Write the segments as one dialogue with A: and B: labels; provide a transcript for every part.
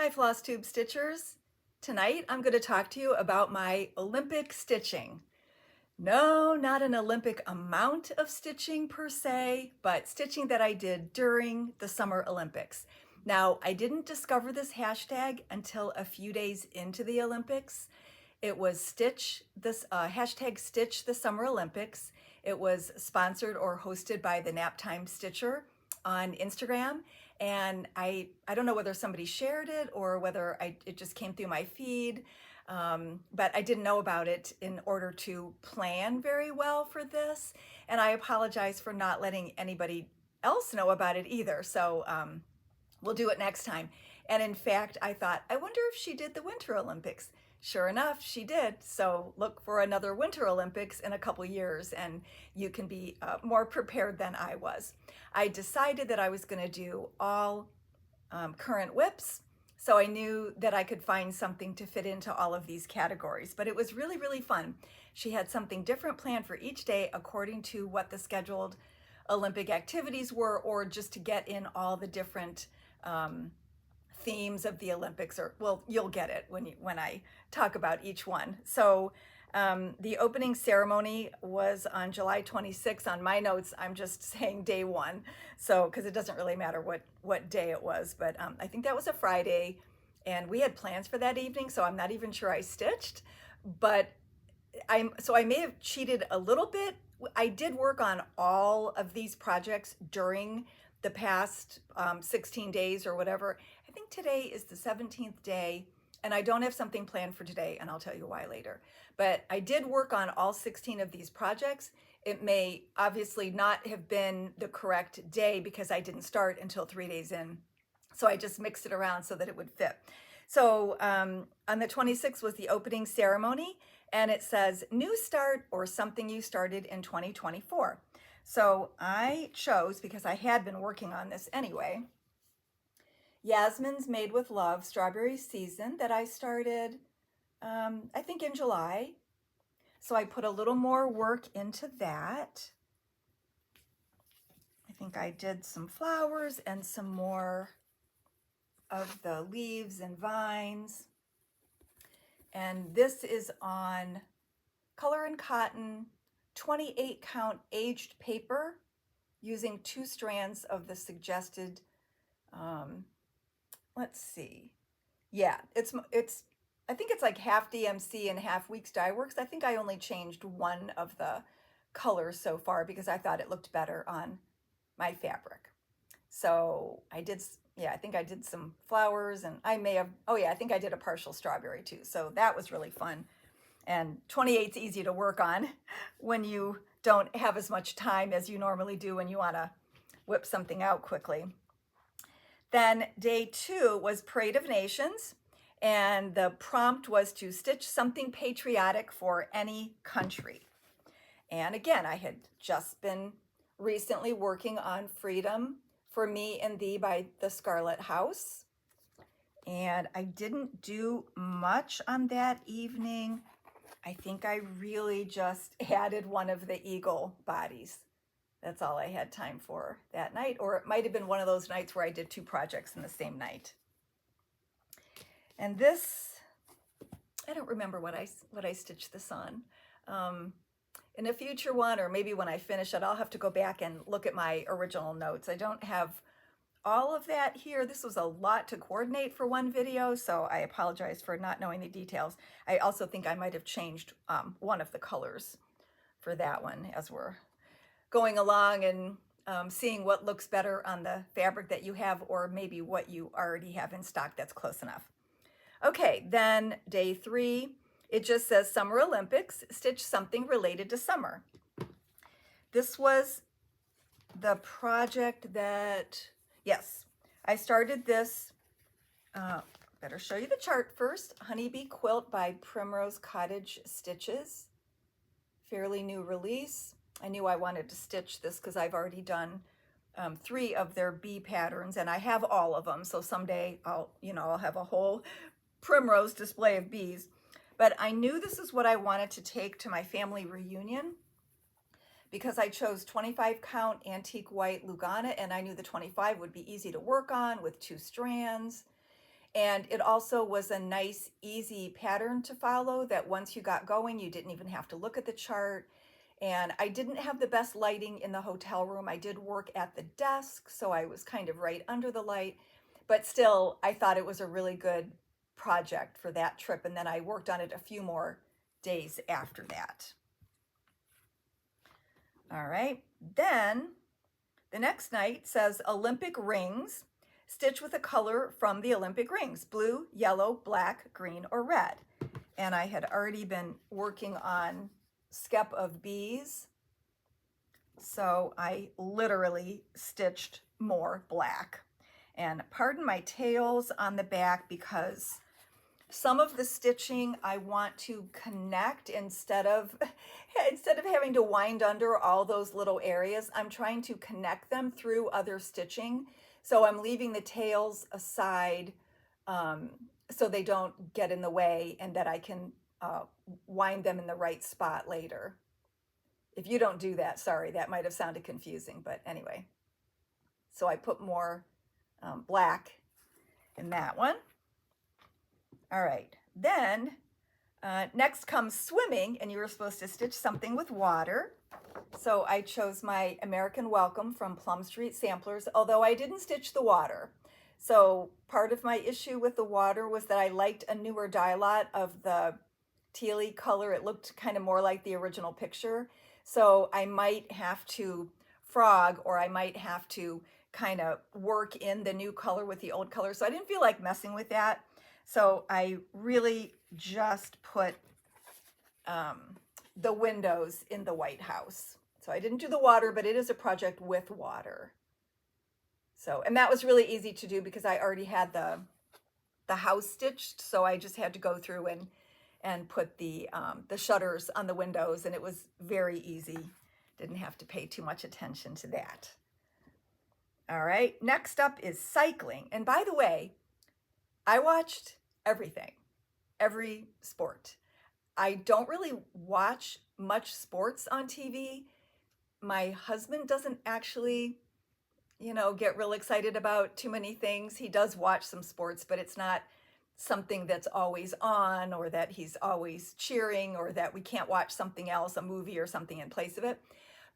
A: Hi FlossTube Stitchers. Tonight I'm going to talk to you about my Olympic stitching. No, not an Olympic amount of stitching per se, but stitching that I did during the Summer Olympics. Now, I didn't discover this hashtag until a few days into the Olympics. It was hashtag Stitch the Summer Olympics. It was sponsored or hosted by the Naptime Stitcher on Instagram. And I don't know whether somebody shared it or whether it just came through my feed. But I didn't know about it in order to plan very well for this. And I apologize for not letting anybody else know about it either. So we'll do it next time. And in fact, I thought, I wonder if she did the Winter Olympics. Sure enough, she did. So look for another Winter Olympics in a couple years and you can be more prepared than I was. I decided that I was going to do all current whips. So I knew that I could find something to fit into all of these categories, but it was really, really fun. She had something different planned for each day according to what the scheduled Olympic activities were, or just to get in all the different themes of the Olympics, or well, you'll get it when I talk about each one. So the opening ceremony was on July 26th. On my notes, I'm just saying day one. So, because it doesn't really matter what day it was, but I think that was a Friday and we had plans for that evening. So I'm not even sure I stitched, but I may have cheated a little bit. I did work on all of these projects during the past 16 days or whatever. I think today is the 17th day and I don't have something planned for today, and I'll tell you why later. But I did work on all 16 of these projects. It may obviously not have been the correct day because I didn't start until 3 days in. So I just mixed it around so that it would fit. So on the 26th was the opening ceremony, and it says new start or something you started in 2024. So I chose, because I had been working on this anyway, Yasmin's Made with Love Strawberry Season that I started, I think in July. So I put a little more work into that. I think I did some flowers and some more of the leaves and vines. And this is on Color and Cotton 28 count aged paper using 2 strands of the suggested, let's see. Yeah, I think it's like half DMC and half Weeks Dye Works. I think I only changed one of the colors so far because I thought it looked better on my fabric. So I did, yeah, I think I did some flowers, and I may have, oh yeah, I think I did a partial strawberry too. So that was really fun. And 28's easy to work on when you don't have as much time as you normally do when you want to whip something out quickly. Then day 2 was Parade of Nations, and the prompt was to stitch something patriotic for any country. And again, I had just been recently working on Freedom for Me and Thee by the Scarlet House. And I didn't do much on that evening. I think I really just added one of the eagle bodies. That's all I had time for that night, or it might have been one of those nights where I did 2 projects in the same night. And this, I don't remember what I stitched this on. In a future one, or maybe when I finish it, I'll have to go back and look at my original notes. I don't have all of that here. This was a lot to coordinate for one video, so I apologize for not knowing the details. I also think I might have changed one of the colors for that one as we're going along and seeing what looks better on the fabric that you have, or maybe what you already have in stock that's close enough. Okay, then day 3, it just says Summer Olympics, stitch something related to summer. This was the project that, yes, I started this, better show you the chart first, Honeybee Quilt by Primrose Cottage Stitches, fairly new release. I knew I wanted to stitch this because I've already done 3 of their bee patterns, and I have all of them. So someday I'll have a whole primrose display of bees. But I knew this is what I wanted to take to my family reunion because I chose 25 count antique white Lugana, and I knew the 25 would be easy to work on with 2 strands. And it also was a nice, easy pattern to follow that once you got going, you didn't even have to look at the chart. And I didn't have the best lighting in the hotel room. I did work at the desk, so I was kind of right under the light. But still, I thought it was a really good project for that trip. And then I worked on it a few more days after that. All right. Then the next night says Olympic rings. Stitch with a color from the Olympic rings, blue, yellow, black, green, or red. And I had already been working on skep of bees, so I literally stitched more black. And pardon my tails on the back, because some of the stitching I want to connect instead of having to wind under all those little areas. I'm trying to connect them through other stitching. So I'm leaving the tails aside so they don't get in the way, and that I can wind them in the right spot later. If you don't do that, sorry, that might have sounded confusing, but anyway. So I put more black in that one. All right, then next comes swimming, and you were supposed to stitch something with water. So I chose my American Welcome from Plum Street Samplers, although I didn't stitch the water. So part of my issue with the water was that I liked a newer dye lot of the tealy color. It looked kind of more like the original picture. So I might have to frog, or I might have to kind of work in the new color with the old color. So I didn't feel like messing with that. So I really just put the windows in the White House. So I didn't do the water, but it is a project with water. So, and that was really easy to do because I already had the house stitched. So I just had to go through and put the shutters on the windows, and it was very easy. Didn't have to pay too much attention to that. All right, next up is cycling. And by the way, I watched everything, every sport. I don't really watch much sports on TV. My husband doesn't actually, get real excited about too many things. He does watch some sports, but it's not something that's always on, or that he's always cheering, or that we can't watch something else, a movie or something in place of it.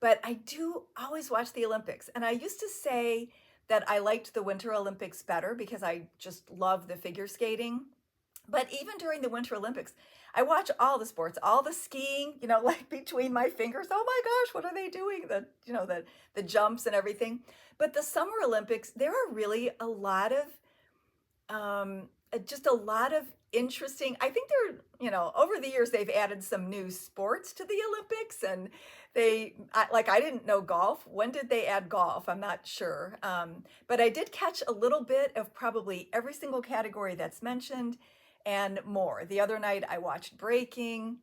A: But I do always watch the Olympics. And I used to say that I liked the Winter Olympics better because I just love the figure skating. But even during the Winter Olympics, I watch all the sports, all the skiing, like between my fingers. Oh my gosh, what are they doing? The jumps and everything. But the Summer Olympics, there are really a lot of, just a lot of interesting, I think over the years, they've added some new sports to the Olympics, and I didn't know golf. When did they add golf? I'm not sure. But I did catch a little bit of probably every single category that's mentioned and more. The other night I watched breaking.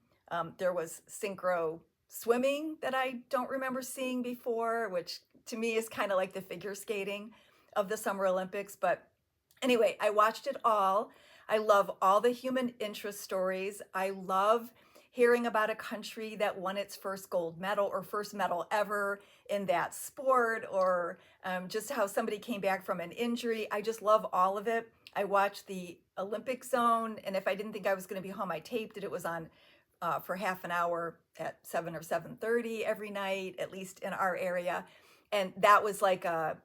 A: There was synchro swimming that I don't remember seeing before, which to me is kind of like the figure skating of the Summer Olympics. But anyway, I watched it all. I love all the human interest stories. I love hearing about a country that won its first gold medal or first medal ever in that sport, or just how somebody came back from an injury. I just love all of it. I watched the Olympic Zone, and if I didn't think I was going to be home, I taped it. It was on for half an hour at 7 or 7:30 every night, at least in our area. And that was like a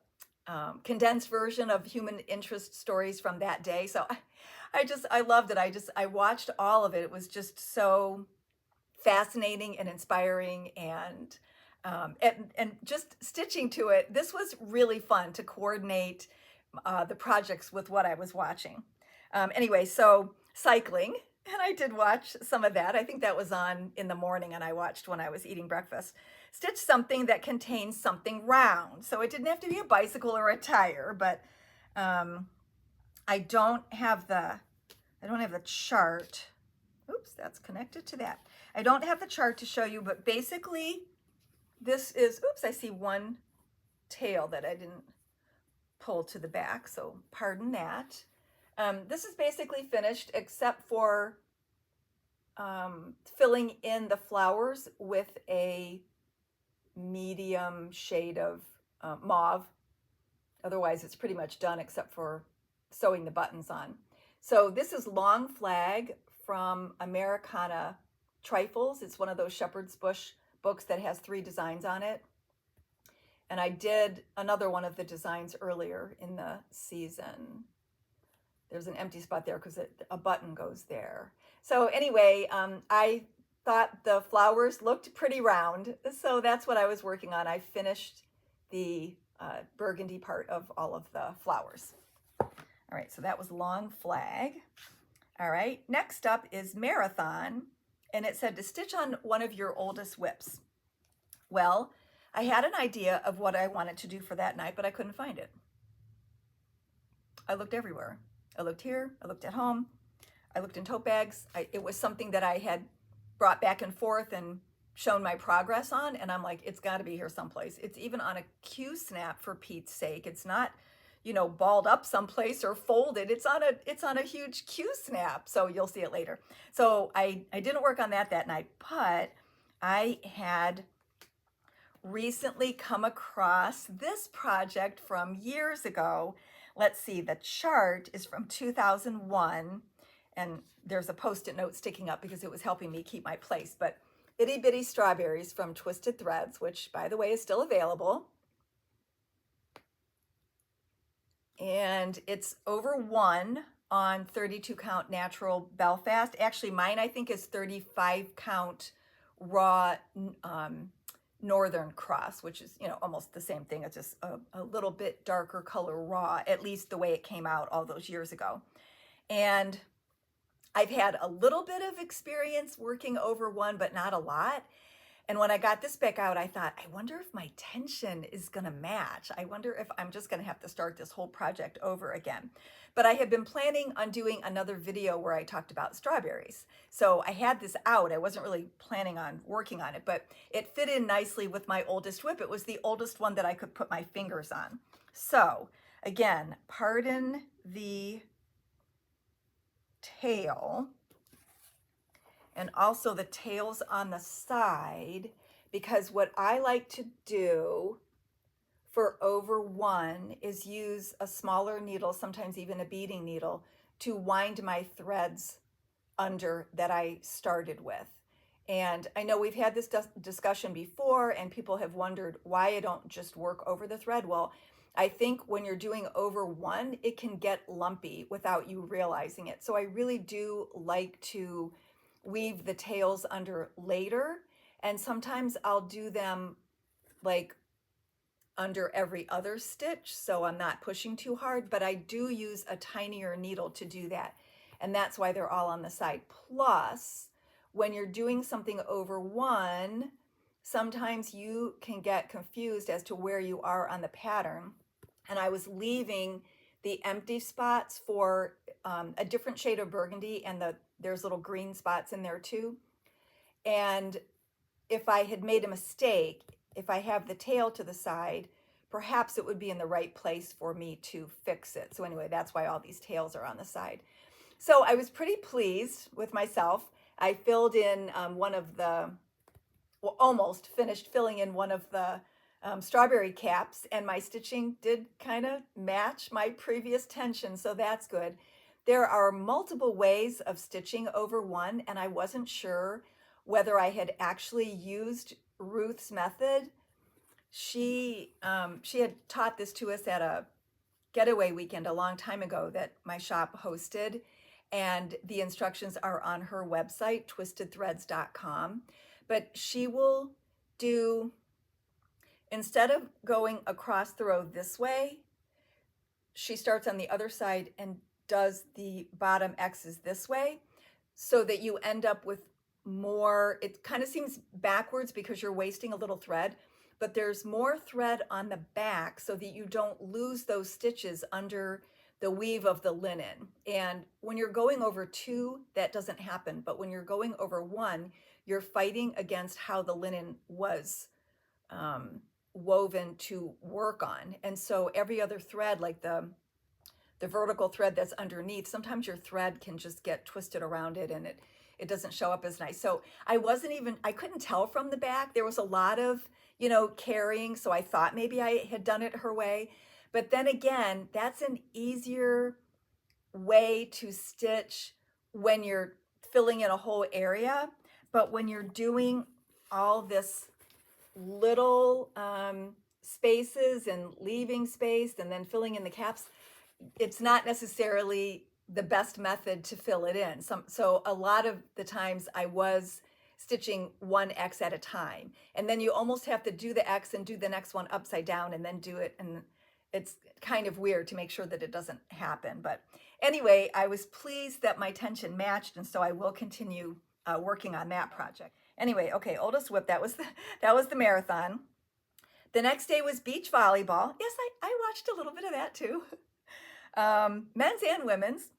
A: condensed version of human interest stories from that day. So I loved it. I watched all of it. It was just so fascinating and inspiring, and just stitching to it. This was really fun to coordinate the projects with what I was watching. Anyway, so cycling, and I did watch some of that. I think that was on in the morning, and I watched when I was eating breakfast. Stitch something that contains something round. So it didn't have to be a bicycle or a tire, but I don't have the chart. Oops, that's connected to that. I don't have the chart to show you, but basically this is, oops, I see one tail that I didn't pull to the back, so pardon that. This is basically finished except for filling in the flowers with a medium shade of mauve. Otherwise, it's pretty much done except for sewing the buttons on. So this is Long Flag from Americana Trifles. It's one of those Shepherd's Bush books that has 3 designs on it. And I did another one of the designs earlier in the season. There's an empty spot there because a button goes there. So anyway, I thought the flowers looked pretty round. So that's what I was working on. I finished the burgundy part of all of the flowers. All right, so that was Long Flag. All right, next up is Marathon, and it said to stitch on one of your oldest whips. Well, I had an idea of what I wanted to do for that night, but I couldn't find it. I looked everywhere. I looked here, I looked at home, I looked in tote bags. It was something that I had brought back and forth and shown my progress on, and I'm like, it's got to be here someplace. It's even on a Q-snap, for Pete's sake. It's not, you know, balled up someplace or folded. It's on a huge Q-snap. So you'll see it later. So I didn't work on that night, but I had recently come across this project from years ago. Let's see, the chart is from 2001, and there's a Post-it note sticking up because it was helping me keep my place. But Itty Bitty Strawberries from Twisted Threads, which, by the way, is still available. And it's over 1 on 32 count natural Belfast. Actually, mine I think is 35 count raw Northern Cross, which is, you know, almost the same thing. It's just a little bit darker color raw, at least the way it came out all those years ago. And I've had a little bit of experience working over 1, but not a lot. And when I got this back out, I thought, I wonder if my tension is going to match. I wonder if I'm just going to have to start this whole project over again. But I had been planning on doing another video where I talked about strawberries. So I had this out. I wasn't really planning on working on it, but it fit in nicely with my oldest whip. It was the oldest one that I could put my fingers on. So again, pardon the tail. And also the tails on the side, because what I like to do for over 1 is use a smaller needle, sometimes even a beading needle, to wind my threads under that I started with. And I know we've had this discussion before, and people have wondered why I don't just work over the thread. Well, I think when you're doing over 1, it can get lumpy without you realizing it. So I really do like to weave the tails under later, and sometimes I'll do them like under every other stitch, so I'm not pushing too hard, but I do use a tinier needle to do that, and that's why they're all on the side. Plus, when you're doing something over 1, sometimes you can get confused as to where you are on the pattern, and I was leaving the empty spots for a different shade of burgundy, and there's little green spots in there too. And if I had made a mistake, if I have the tail to the side, perhaps it would be in the right place for me to fix it. So anyway, that's why all these tails are on the side. So I was pretty pleased with myself. I filled in almost finished filling in one of the strawberry caps, and my stitching did kind of match my previous tension, so that's good. There are multiple ways of stitching over 1, and I wasn't sure whether I had actually used Ruth's method. She had taught this to us at a getaway weekend a long time ago that my shop hosted, and the instructions are on her website, twistedthreads.com. But she will do, instead of going across the row this way, she starts on the other side and does the bottom X's this way, so that you end up with more. It kind of seems backwards because you're wasting a little thread, but there's more thread on the back so that you don't lose those stitches under the weave of the linen. And when you're going over 2, that doesn't happen, but when you're going over 1, you're fighting against how the linen was woven to work on. And so every other thread, like the vertical thread that's underneath, sometimes your thread can just get twisted around it, and it doesn't show up as nice. So I couldn't tell from the back. There was a lot of, carrying, so I thought maybe I had done it her way. But then again, that's an easier way to stitch when you're filling in a whole area, but when you're doing all this little spaces and leaving space and then filling in the caps, it's not necessarily the best method to fill it in. So a lot of the times I was stitching one X at a time, and then you almost have to do the X and do the next one upside down and then do it, and it's kind of weird to make sure that it doesn't happen. But anyway, I was pleased that my tension matched, and so I will continue working on that project. Anyway, okay, oldest whip, that was the marathon. The next day was beach volleyball. Yes, I watched a little bit of that too. Men's and women's.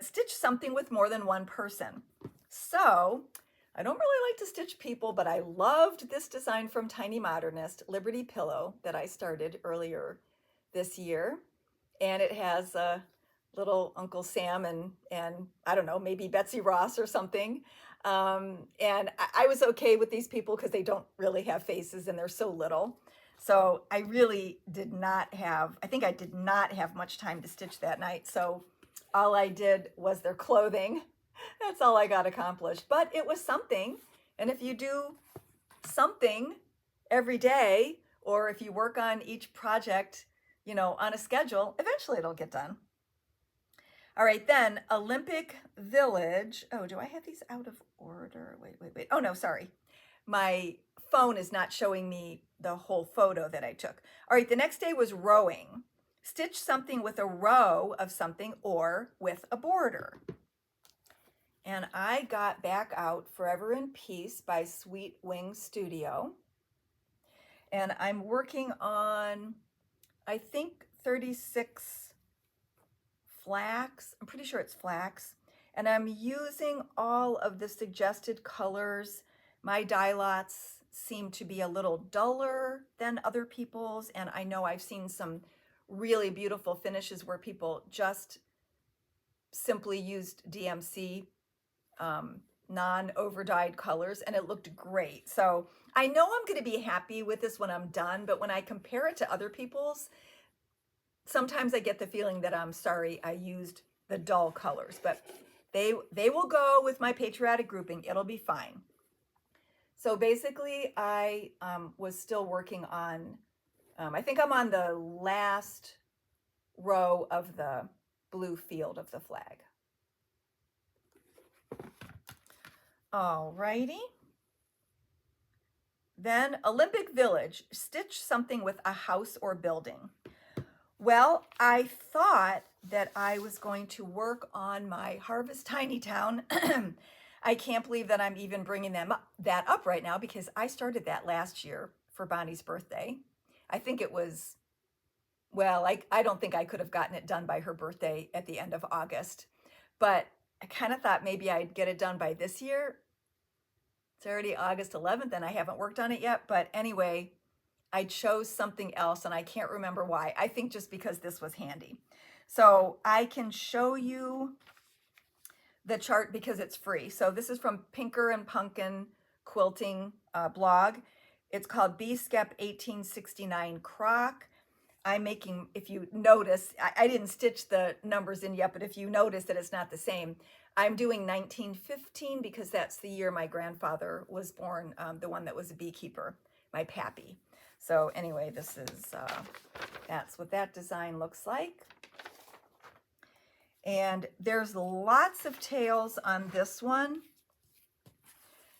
A: Stitch something with more than one person. So I don't really like to stitch people, but I loved this design from Tiny Modernist, Liberty Pillow, that I started earlier this year. And it has little Uncle Sam and I don't know, maybe Betsy Ross or something. And I was okay with these people because they don't really have faces and they're so little. So I really did not have much time to stitch that night. So all I did was their clothing. That's all I got accomplished. But it was something. And if you do something every day, or if you work on each project, on a schedule, eventually it'll get done. All right, then Olympic Village. Oh, do I have these out of order? Wait. Oh, no, sorry. My phone is not showing me the whole photo that I took. All right, the next day was rowing. Stitch something with a row of something or with a border. And I got back out Forever in Peace by Sweet Wing Studio. And I'm working on, I think, 36 flax. I'm pretty sure it's flax. And I'm using all of the suggested colors. My dye lots seem to be a little duller than other people's. And I know I've seen some really beautiful finishes where people just simply used DMC non-over-dyed colors, and it looked great. So I know I'm going to be happy with this when I'm done, but when I compare it to other people's, sometimes I get the feeling that I'm sorry I used the dull colors, but they will go with my patriotic grouping. It'll be fine. So basically I was still working on, I think I'm on the last row of the blue field of the flag. Alrighty. Then Olympic Village, stitch something with a house or building. Well, I thought that I was going to work on my Harvest Tiny Town. I can't believe that I'm even bringing that up right now because I started that last year for Bonnie's birthday. I think it was, well, I don't think I could have gotten it done by her birthday at the end of August, but I kind of thought maybe I'd get it done by this year. It's already August 11th and I haven't worked on it yet. But anyway, I chose something else and I can't remember why. I think just because this was handy. So I can show you the chart because it's free. So this is from Pinker and Punkin Quilting blog. It's called B-Skep 1869 Croc. I'm making, if you notice, I didn't stitch the numbers in yet, but if you notice that it's not the same, I'm doing 1915 because that's the year my grandfather was born, the one that was a beekeeper, my pappy. So anyway, this is, that's what that design looks like. And there's lots of tails on this one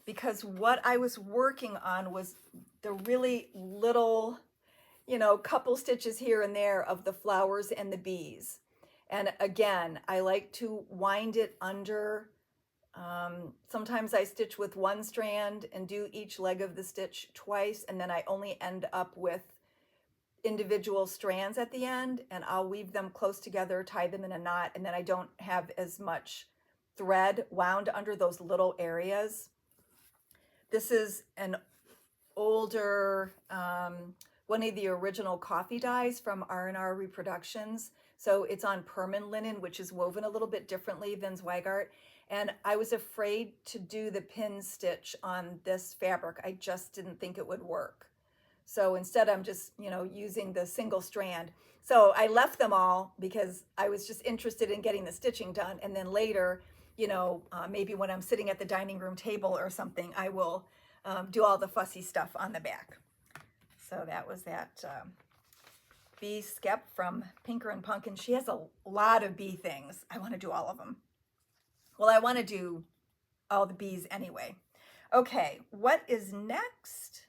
A: because what I was working on was the really little, couple stitches here and there of the flowers and the bees. And again, I like to wind it under. Sometimes I stitch with one strand and do each leg of the stitch twice, and then I only end up with individual strands at the end, and I'll weave them close together, tie them in a knot, and then I don't have as much thread wound under those little areas. This is an older, one of the original coffee dyes from R&R Reproductions. So it's on Perman linen, which is woven a little bit differently than Zweigart. And I was afraid to do the pin stitch on this fabric. I just didn't think it would work. So instead I'm just, using the single strand. So I left them all because I was just interested in getting the stitching done. And then later, maybe when I'm sitting at the dining room table or something, I will do all the fussy stuff on the back. So that was that bee skep from Pinker and Pumpkin. She has a lot of bee things. I want to do all of them. Well, I want to do all the bees anyway. Okay, what is next?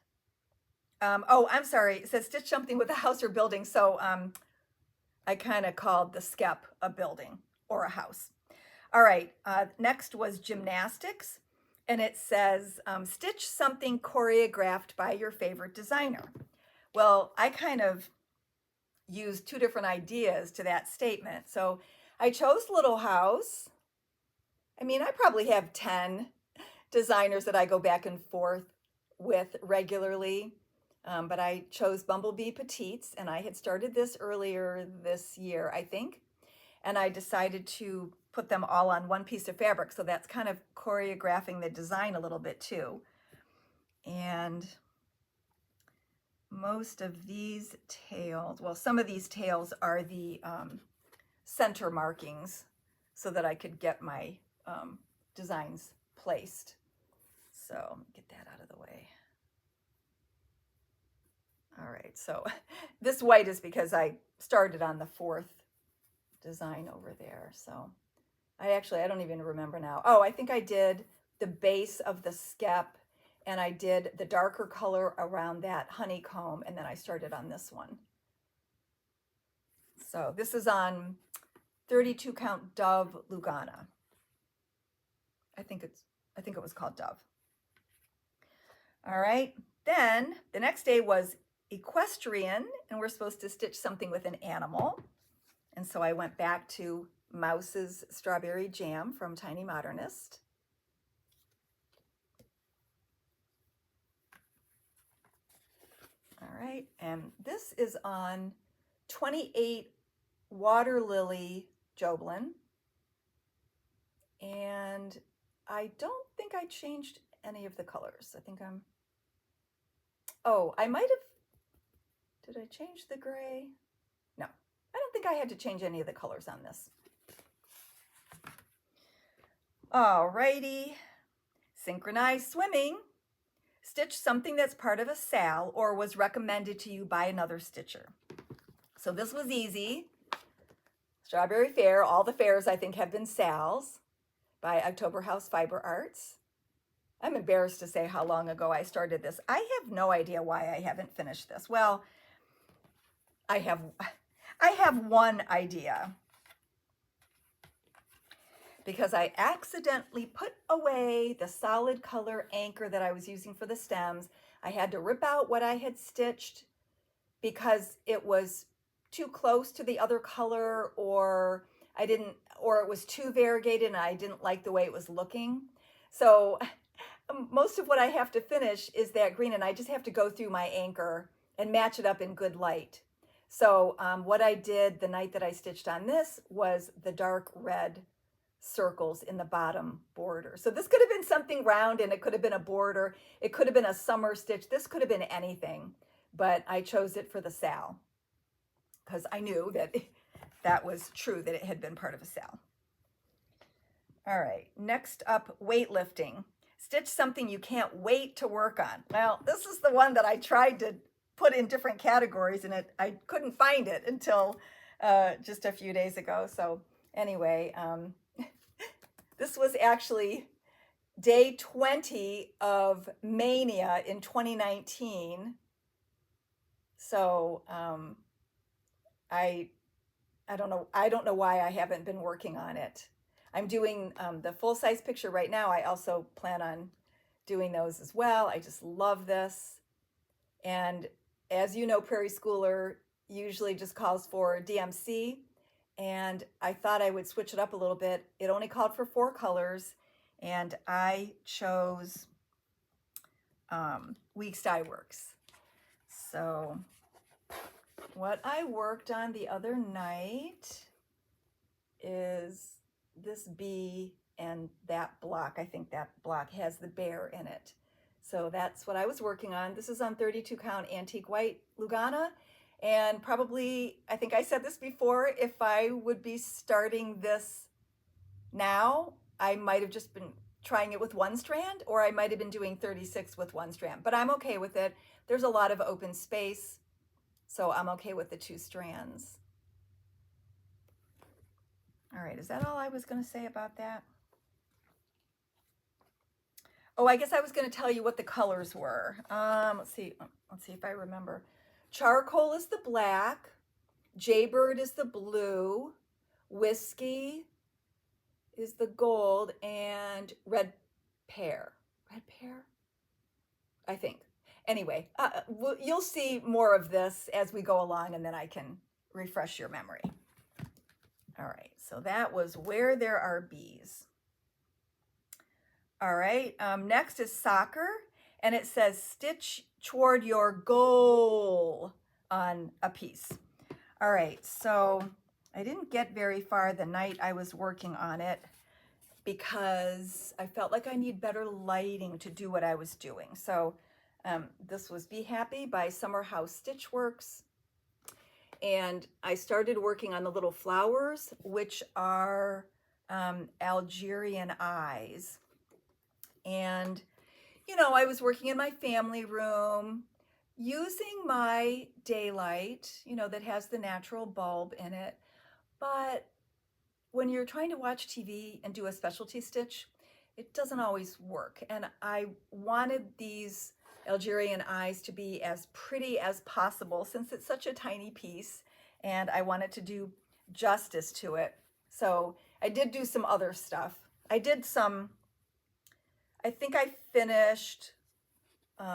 A: Oh, I'm sorry. It says stitch something with a house or building. So I kind of called the skep a building or a house. All right, next was gymnastics. And it says stitch something choreographed by your favorite designer. Well, I kind of used two different ideas to that statement. So I chose Little House. I mean, I probably have 10 designers that I go back and forth with regularly. But I chose Bumblebee Petites, and I had started this earlier this year, I think. And I decided to put them all on one piece of fabric. So that's kind of choreographing the design a little bit too. And most of these tails, well, some of these tails are the center markings so that I could get my designs placed. So let me get that out of the way. All right, so this white is because I started on the fourth design over there. So I don't even remember now. Oh, I think I did the base of the skep, and I did the darker color around that honeycomb, and then I started on this one. So this is on 32 count Dove Lugana. I think it was called Dove. All right, then the next day was equestrian, and we're supposed to stitch something with an animal. And so I went back to Mouse's Strawberry Jam from Tiny Modernist. All right, and this is on 28 Water Lily Joblin. And I don't think I changed any of the colors. I might have, did I change the gray? No, I don't think I had to change any of the colors on this. All righty, synchronized swimming. Stitch something that's part of a SAL or was recommended to you by another stitcher. So this was easy. Strawberry Fair, all the fairs I think have been SALs by October House Fiber Arts. I'm embarrassed to say how long ago I started this. I have no idea why I haven't finished this. Well, I have one idea, because I accidentally put away the solid color anchor that I was using for the stems. I had to rip out what I had stitched because it was too close to the other color, or it was too variegated and I didn't like the way it was looking. So most of what I have to finish is that green, and I just have to go through my anchor and match it up in good light. So what I did the night that I stitched on this was the dark red circles in the bottom border. So this could have been something round, and it could have been a border. It could have been a summer stitch. This could have been anything, but I chose it for the SAL because I knew that that was true, that it had been part of a SAL. All right, next up, weightlifting. Stitch something you can't wait to work on. Well, this is the one that I tried to put in different categories, and I couldn't find it until just a few days ago. So anyway, this was actually day 20 of Mania in 2019. So I don't know why I haven't been working on it. I'm doing the full-size picture right now. I also plan on doing those as well. I just love this. And as you know, Prairie Schooler usually just calls for DMC. And I thought I would switch it up a little bit. It only called for 4 colors. And I chose Weeks Dye Works. So what I worked on the other night is this bee and that block. I think that block has the bear in it. So that's what I was working on. This is on 32 count antique white Lugana, And probably, I think I said this before, if I would be starting this now, I might have just been trying it with one strand, or I might have been doing 36 with one strand, but I'm okay with it. There's a lot of open space, so I'm okay with the 2 strands. All right, is that all I was going to say about that? Oh, I guess I was going to tell you what the colors were. Let's see if I remember. Charcoal is the black, Jaybird is the blue, Whiskey is the gold, and Red Pear. Red Pear? I think. Anyway, you'll see more of this as we go along, and then I can refresh your memory. All right, so that was Where There Are Bees. All right, next is soccer, and it says stitch toward your goal on a piece. All right, so I didn't get very far the night I was working on it because I felt like I need better lighting to do what I was doing. So this was Be Happy by Summer House Stitchworks. And I started working on the little flowers, which are Algerian eyes. And, you know, I was working in my family room using my daylight, you know, that has the natural bulb in it. But when you're trying to watch TV and do a specialty stitch, it doesn't always work. And I wanted these Algerian eyes to be as pretty as possible since it's such a tiny piece, and I wanted to do justice to it. So I did do some other stuff. I think I finished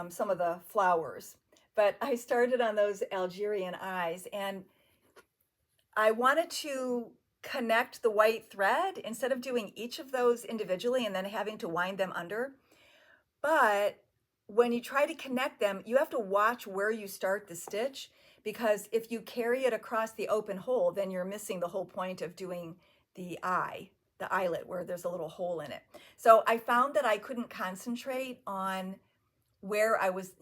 A: some of the flowers, but I started on those Algerian eyes, and I wanted to connect the white thread instead of doing each of those individually and then having to wind them under. But when you try to connect them, you have to watch where you start the stitch, because if you carry it across the open hole, then you're missing the whole point of doing the eyelet where there's a little hole in it. So I found that I couldn't concentrate on where I was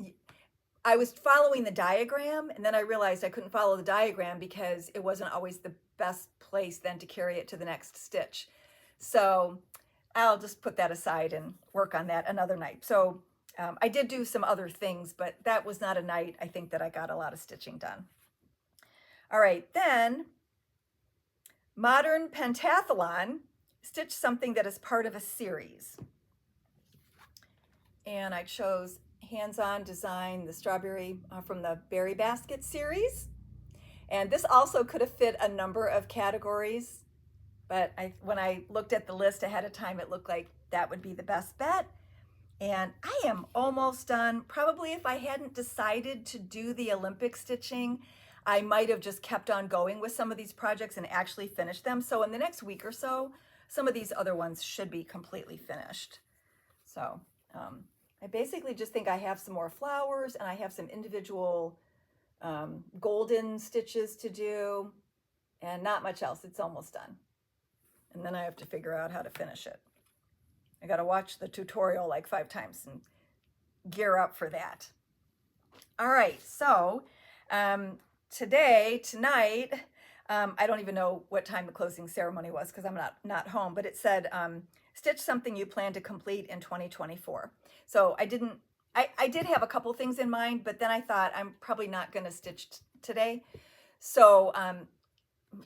A: following the diagram, and then I realized I couldn't follow the diagram because it wasn't always the best place then to carry it to the next stitch. So I'll just put that aside and work on that another night. So I did do some other things, but that was not a night I think that I got a lot of stitching done. All right, then Modern Pentathlon, stitch something that is part of a series. And I chose Hands-On Design, the strawberry from the Berry Basket series. And this also could have fit a number of categories, but when I looked at the list ahead of time, it looked like that would be the best bet. And I am almost done. Probably if I hadn't decided to do the Olympic stitching, I might have just kept on going with some of these projects and actually finished them. So in the next week or so, some of these other ones should be completely finished. So I basically just think I have some more flowers and I have some individual golden stitches to do and not much else. It's almost done. And then I have to figure out how to finish it. I got to watch the tutorial like 5 times and gear up for that. All right, so tonight, I don't even know what time the closing ceremony was because I'm not home, but it said, stitch something you plan to complete in 2024. So I did have a couple things in mind, but then I thought I'm probably not going to stitch today. So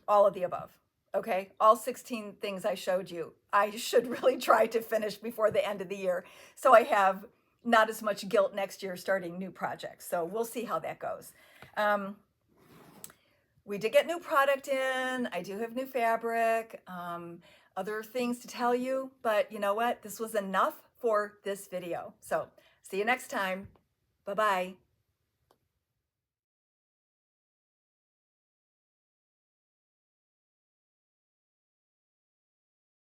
A: all of the above. Okay, all 16 things I showed you, I should really try to finish before the end of the year. So I have not as much guilt next year starting new projects. So we'll see how that goes. We did get new product in. I do have new fabric, other things to tell you, but you know what? This was enough for this video. So see you next time. Bye-bye.